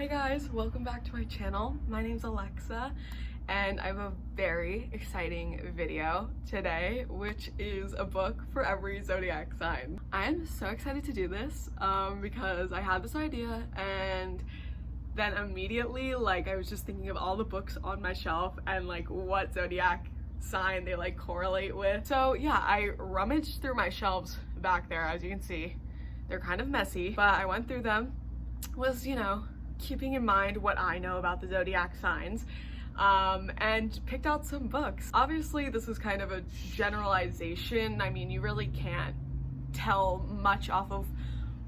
Hey guys, welcome back to my channel. My name's Alexa and I have a very exciting video today, which is a book for every zodiac sign. I am so excited to do this because I had this idea and then immediately I was just thinking of all the books on my shelf and what zodiac sign they correlate with. So yeah, I rummaged through my shelves back there. As you can see, they're kind of messy, but I went through them, was keeping in mind what I know about the zodiac signs, and picked out some books. Obviously this is kind of a generalization. I mean, you really can't tell much off of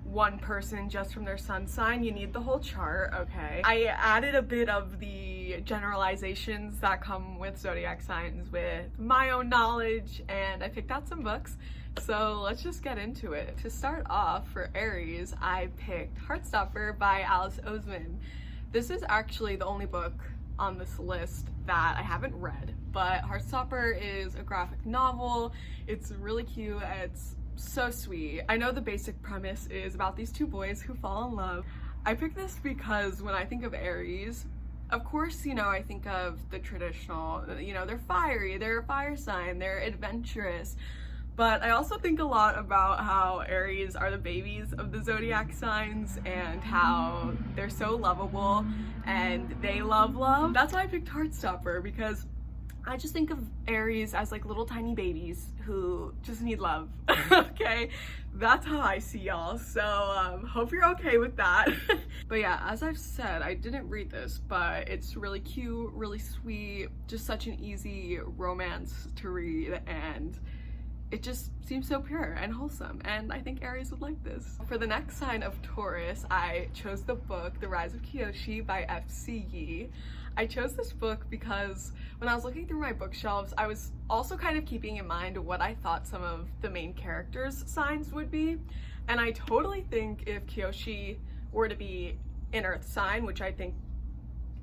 one person just from their sun sign. You need the whole chart, okay? I added a bit of the generalizations that come with zodiac signs with my own knowledge, and I picked out some books. So let's just get into it. To start off, for Aries, I picked Heartstopper by Alice Oseman. This is actually the only book on this list that I haven't read, but Heartstopper is a graphic novel. It's really cute. It's so sweet. I know the basic premise is about these two boys who fall in love. I picked this because when I think of Aries, of course, I think of the traditional, they're fiery, they're a fire sign, they're adventurous. But I also think a lot about how Aries are the babies of the zodiac signs and how they're so lovable and they love love. That's why I picked Heartstopper, because I just think of Aries as little tiny babies who just need love. Okay, that's how I see y'all. So hope you're okay with that. But yeah, as I've said, I didn't read this, but it's really cute, really sweet, just such an easy romance to read, and it just seems so pure and wholesome, and I think Aries would like this. For the next sign of Taurus, I chose the book The Rise of Kyoshi by F.C. Yee. I chose this book because when I was looking through my bookshelves, I was also kind of keeping in mind what I thought some of the main characters' signs would be, and I totally think if Kyoshi were to be an earth sign, which I think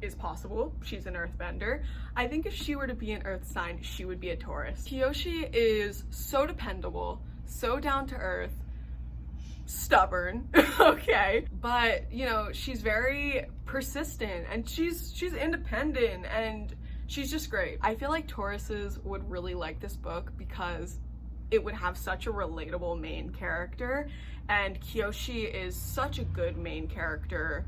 is possible, she's an earthbender, I think if she were to be an earth sign, she would be a Taurus. Kyoshi is so dependable, so down to earth, stubborn, okay, but she's very persistent and she's independent and she's just great. I feel like Tauruses would really like this book because it would have such a relatable main character, and Kyoshi is such a good main character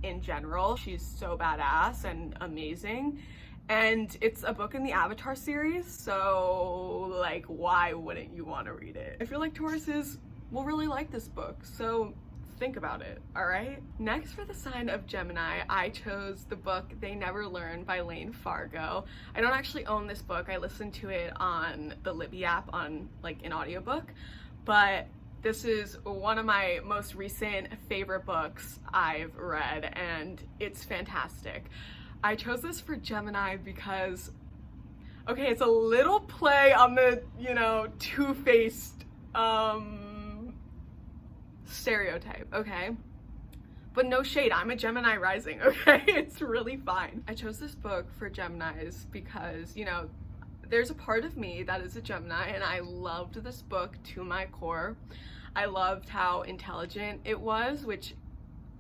in general. She's so badass and amazing, and it's a book in the Avatar series, so why wouldn't you want to read it? I feel like Tauruses will really like this book, so think about it, alright? Next, for the sign of Gemini, I chose the book They Never Learn by Lane Fargo. I don't actually own this book. I listened to it on the Libby app on an audiobook, but this is one of my most recent favorite books I've read, and it's fantastic. I chose this for Gemini because, okay, it's a little play on the, two-faced stereotype, okay? But no shade, I'm a Gemini rising, okay? It's really fine. I chose this book for Geminis because, there's a part of me that is a Gemini, and I loved this book to my core. I loved how intelligent it was, which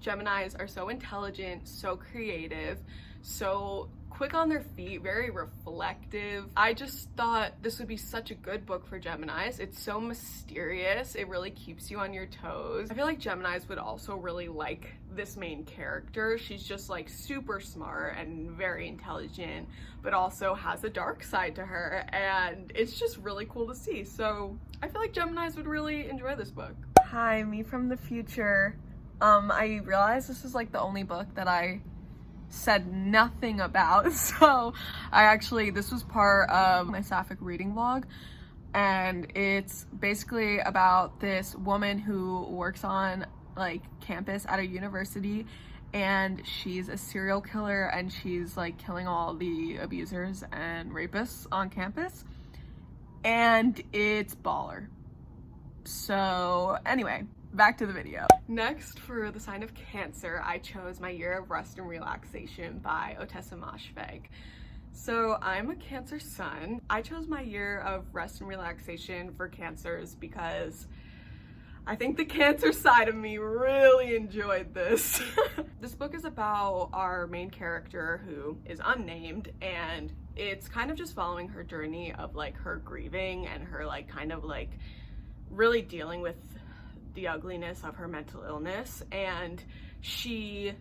Geminis are so intelligent, so creative, so quick on their feet, very reflective. I just thought this would be such a good book for Geminis. It's so mysterious. It really keeps you on your toes. I feel like Geminis would also really like this main character. She's just super smart and very intelligent, but also has a dark side to her, and it's just really cool to see. So I feel like Geminis would really enjoy this book. Hi, me from the future. I realized this is the only book that I said nothing about, so this was part of my Sapphic reading vlog, and it's basically about this woman who works on campus at a university, and she's a serial killer, and she's killing all the abusers and rapists on campus, and it's baller. So anyway, back to the video. Next, for the sign of Cancer, I chose My Year of Rest and Relaxation by Ottessa Moshfegh. So I'm a Cancer sun. I chose My Year of Rest and Relaxation for Cancers because I think the Cancer side of me really enjoyed this. This book is about our main character who is unnamed, and it's kind of just following her journey of like her grieving and her like kind of like really dealing with the ugliness of her mental illness. And she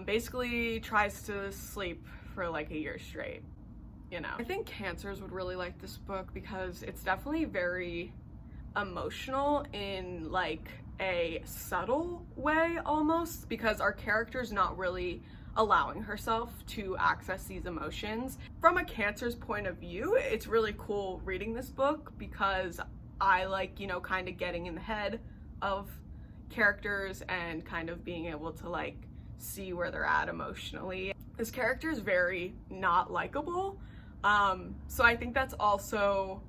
basically tries to sleep for like a year straight, you know. I think Cancers would really like this book because it's definitely very emotional in like a subtle way almost, because our character's not really allowing herself to access these emotions. From a Cancer's point of view, it's really cool reading this book because I like, you know, kind of getting in the head of characters and kind of being able to like see where they're at emotionally. This character is very not likable, so I think that's also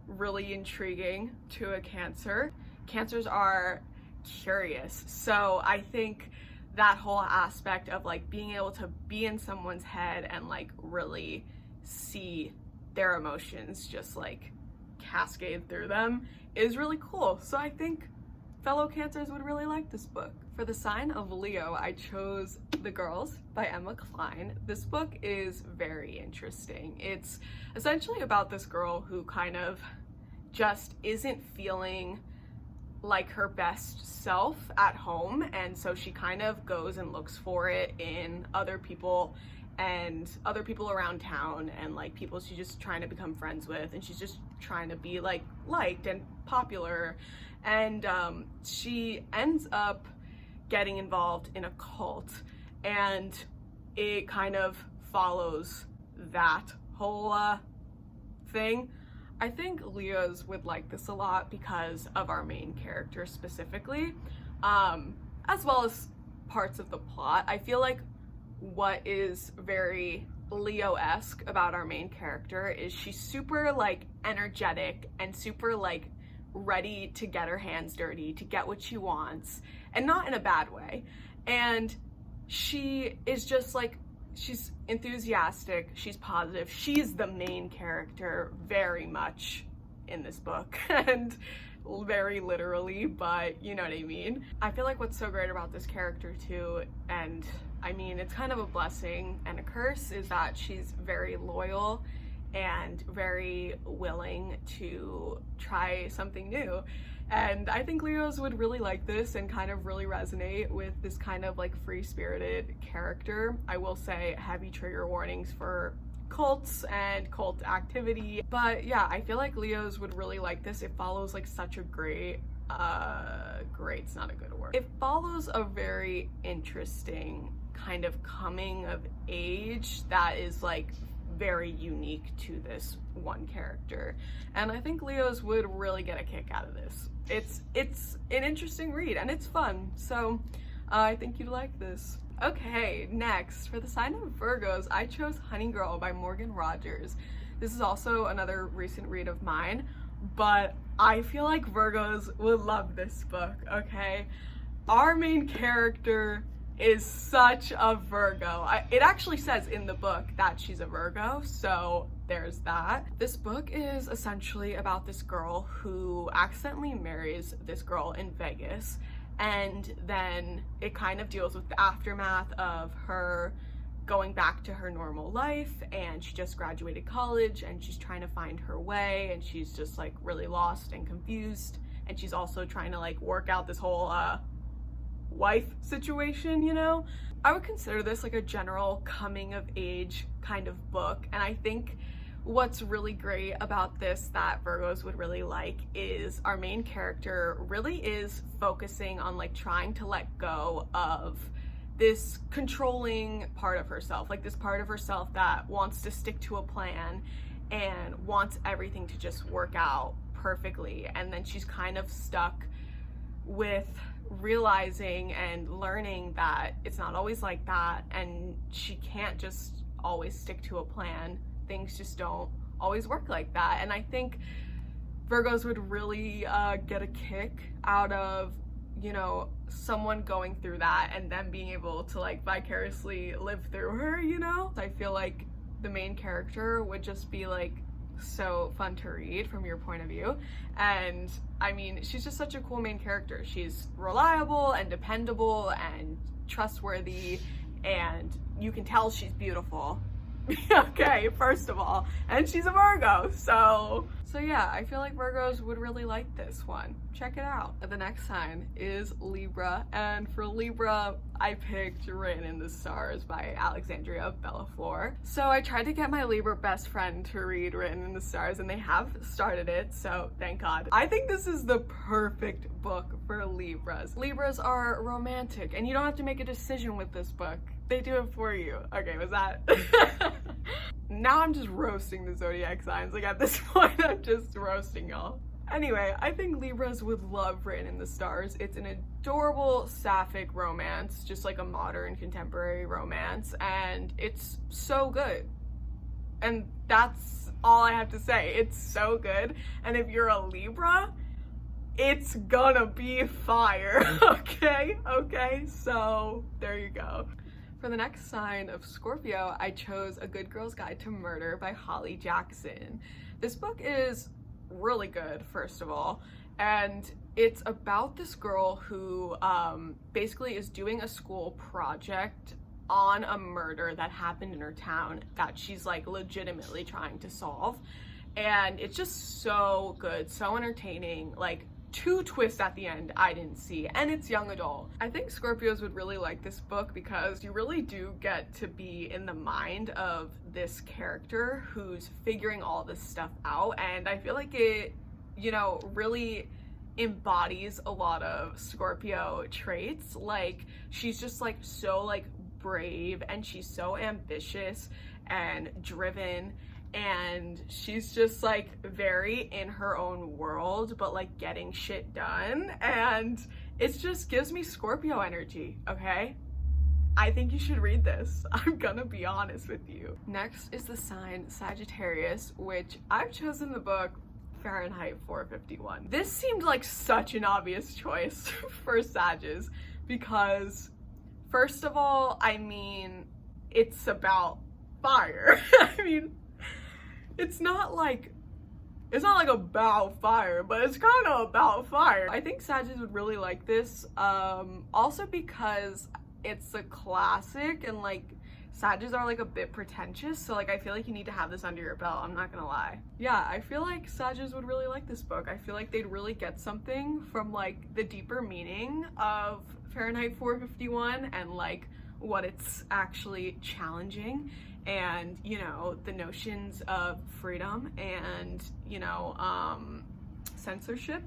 really intriguing to a Cancer. Cancers are curious, so I think that whole aspect of like being able to be in someone's head and like really see their emotions just like cascade through them is really cool. So I think fellow Cancers would really like this book. For the sign of Leo, I chose The Girls by Emma Cline. This book is very interesting. It's essentially about this girl who kind of just isn't feeling like her best self at home, and so she kind of goes and looks for it in other people and other people around town and like people she's just trying to become friends with, and she's just trying to be like liked and popular. And she ends up getting involved in a cult, and it kind of follows that whole thing. I think Leos would like this a lot because of our main character specifically, as well as parts of the plot. I feel like what is very Leo-esque about our main character is she's super like energetic and super like ready to get her hands dirty, to get what she wants, and not in a bad way. And she is just like, she's enthusiastic, she's positive, she's the main character very much in this book, and very literally, but you know what I mean. I feel like what's so great about this character too, and I mean it's kind of a blessing and a curse, is that she's very loyal and very willing to try something new. And I think Leos would really like this and kind of really resonate with this kind of like free-spirited character. I will say heavy trigger warnings for cults and cult activity, but yeah, I feel like Leos would really like this. It follows like such a great's not a good word. It follows a very interesting kind of coming of age that is like very unique to this one character, and I think Leos would really get a kick out of this. It's an interesting read and it's fun, so I think you'd like this. Okay, next, for the sign of Virgos, I chose Honey Girl by Morgan Rogers. This is also another recent read of mine, but I feel like Virgos would love this book, okay? Our main character is such a Virgo. It actually says in the book that she's a Virgo, so there's that. This book is essentially about this girl who accidentally marries this girl in Vegas, and then it kind of deals with the aftermath of her going back to her normal life, and she just graduated college and she's trying to find her way, and she's just like really lost and confused, and she's also trying to like work out this whole wife situation, you know? I would consider this like a general coming of age kind of book, and I think what's really great about this that Virgos would really like is our main character really is focusing on like trying to let go of this controlling part of herself, like this part of herself that wants to stick to a plan and wants everything to just work out perfectly, and then she's kind of stuck with realizing and learning that it's not always like that, and she can't just always stick to a plan. Things just don't always work like that, and I think Virgos would really get a kick out of, you know, someone going through that and then being able to like vicariously live through her, you know? I feel like the main character would just be like so fun to read from your point of view. And I mean, she's just such a cool main character. She's reliable and dependable and trustworthy, and you can tell she's beautiful. Okay, first of all, and she's a Virgo, so yeah, I feel like Virgos would really like this one. Check it out. The next sign is Libra, and for Libra, I picked Written in the Stars by Alexandria Bellafleur. So I tried to get my Libra best friend to read Written in the Stars, and they have started it, so thank God. I think this is the perfect book for Libras. Libras are romantic, and you don't have to make a decision with this book. They do it for you. Okay, was that? Now I'm just roasting the zodiac signs. Like at this point, I'm just roasting y'all. Anyway, I think Libras would love Written in the Stars. It's an adorable sapphic romance, just like a modern contemporary romance, and it's so good. And that's all I have to say. It's so good. And if you're a Libra, it's gonna be fire. Okay, so there you go. For the next sign of Scorpio, I chose A Good Girl's Guide to Murder by Holly Jackson. This book is really good, first of all, and it's about this girl who basically is doing a school project on a murder that happened in her town that she's like legitimately trying to solve. And it's just so good, so entertaining, like 2 twists at the end I didn't see, and it's young adult. I think Scorpios would really like this book because you really do get to be in the mind of this character who's figuring all this stuff out, and I feel like it, you know, really embodies a lot of Scorpio traits. Like, she's just like so like brave, and she's so ambitious and driven, and she's just like very in her own world, but like getting shit done, and it just gives me Scorpio energy, okay? I think you should read this. I'm gonna be honest with you. Next is the sign Sagittarius, which I've chosen the book Fahrenheit 451. This seemed like such an obvious choice for Sages because, first of all, I mean, it's about fire. I mean, it's not like about fire, but it's kind of about fire. I think Sagittarius would really like this, also because it's a classic, and like Sagittarius are like a bit pretentious, so like I feel like you need to have this under your belt, I'm not gonna lie. Yeah, I feel like Sagittarius would really like this book. I feel like they'd really get something from like the deeper meaning of Fahrenheit 451 and like what it's actually challenging, and you know, the notions of freedom and, you know, censorship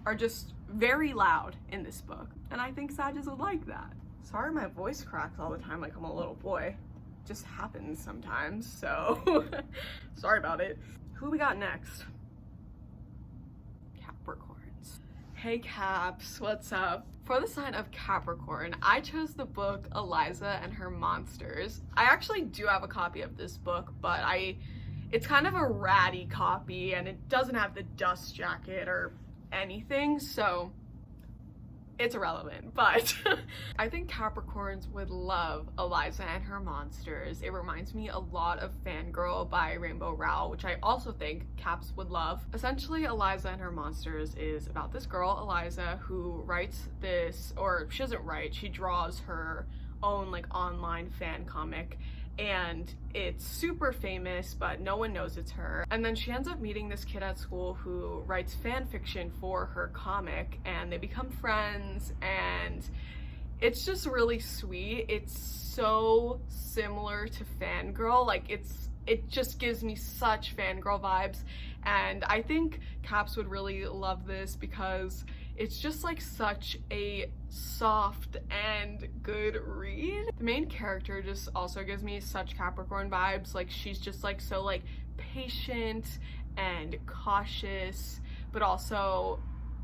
are just very loud in this book, and I think Sagittarius would like that. Sorry my voice cracks all the time like I'm a little boy. Just happens sometimes, so sorry about it. Who we got next? Capricorns. Hey Caps, what's up? For the sign of Capricorn, I chose the book Eliza and Her Monsters. I actually do have a copy of this book, but it's kind of a ratty copy, and it doesn't have the dust jacket or anything, so it's irrelevant, but I think Capricorns would love Eliza and Her Monsters. It reminds me a lot of Fangirl by Rainbow Rowell, which I also think Caps would love. Essentially, Eliza and Her Monsters is about this girl, Eliza, who writes this, or she doesn't write, she draws her own like online fan comic, and it's super famous, but no one knows it's her. And then she ends up meeting this kid at school who writes fan fiction for her comic, and they become friends, and it's just really sweet. It's so similar to Fangirl, like it just gives me such Fangirl vibes, and I think Caps would really love this because it's just like such a soft and good read. The main character just also gives me such Capricorn vibes. Like, she's just like so like patient and cautious, but also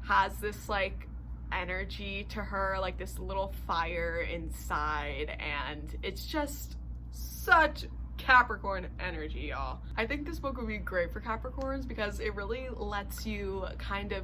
has this like energy to her, like this little fire inside, and it's just such Capricorn energy, y'all. I think this book would be great for Capricorns because it really lets you kind of,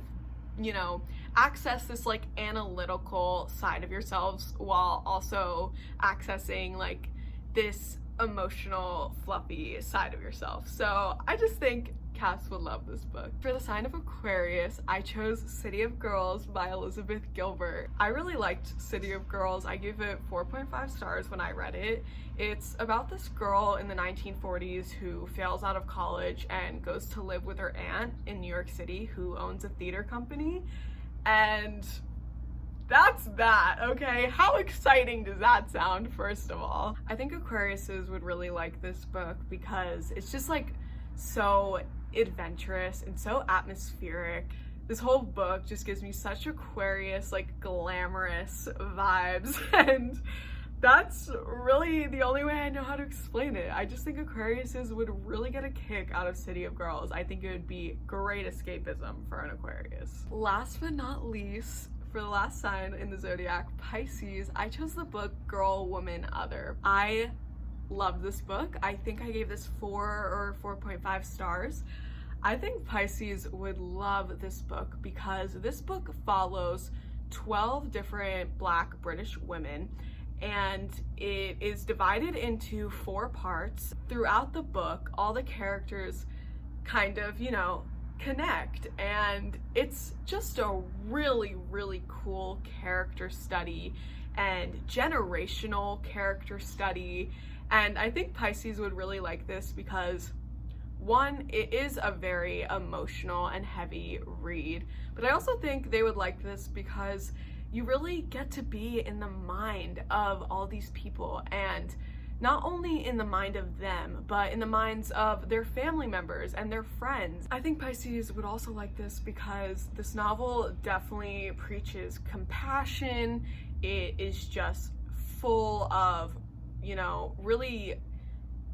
you know, access this like analytical side of yourselves while also accessing like this emotional, fluffy side of yourself. So I just think Cass would love this book. For the sign of Aquarius, I chose City of Girls by Elizabeth Gilbert. I really liked City of Girls. I gave it 4.5 stars when I read it. It's about this girl in the 1940s who fails out of college and goes to live with her aunt in New York City who owns a theater company. And that's that, okay? How exciting does that sound, first of all? I think Aquariuses would really like this book because it's just like so adventurous and so atmospheric. This whole book just gives me such Aquarius, like glamorous vibes, and that's really the only way I know how to explain it. I just think Aquariuses would really get a kick out of City of Girls. I think it would be great escapism for an Aquarius. Last but not least, for the last sign in the zodiac, Pisces, I chose the book Girl, Woman, Other. I love this book. I think I gave this 4 or 4.5 stars. I think Pisces would love this book because this book follows 12 different Black British women, and it is divided into 4 parts. Throughout the book, all the characters kind of, you know, connect, and it's just a really, really cool character study and generational character study. And I think Pisces would really like this because, one, it is a very emotional and heavy read, but I also think they would like this because you really get to be in the mind of all these people, and not only in the mind of them, but in the minds of their family members and their friends. I think Pisces would also like this because this novel definitely preaches compassion. It is just full of, you know, really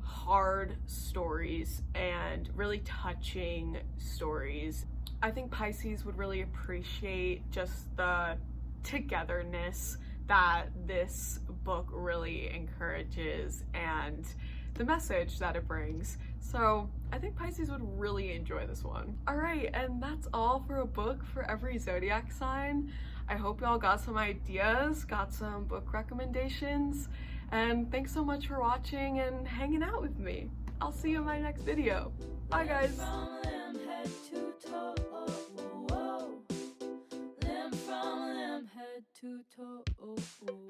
hard stories and really touching stories. I think Pisces would really appreciate just the togetherness that this book really encourages and the message that it brings. So I think Pisces would really enjoy this one. All right, and that's all for a book for every zodiac sign. I hope y'all got some ideas, got some book recommendations, and thanks so much for watching and hanging out with me. I'll see you in my next video. Bye guys. To toe.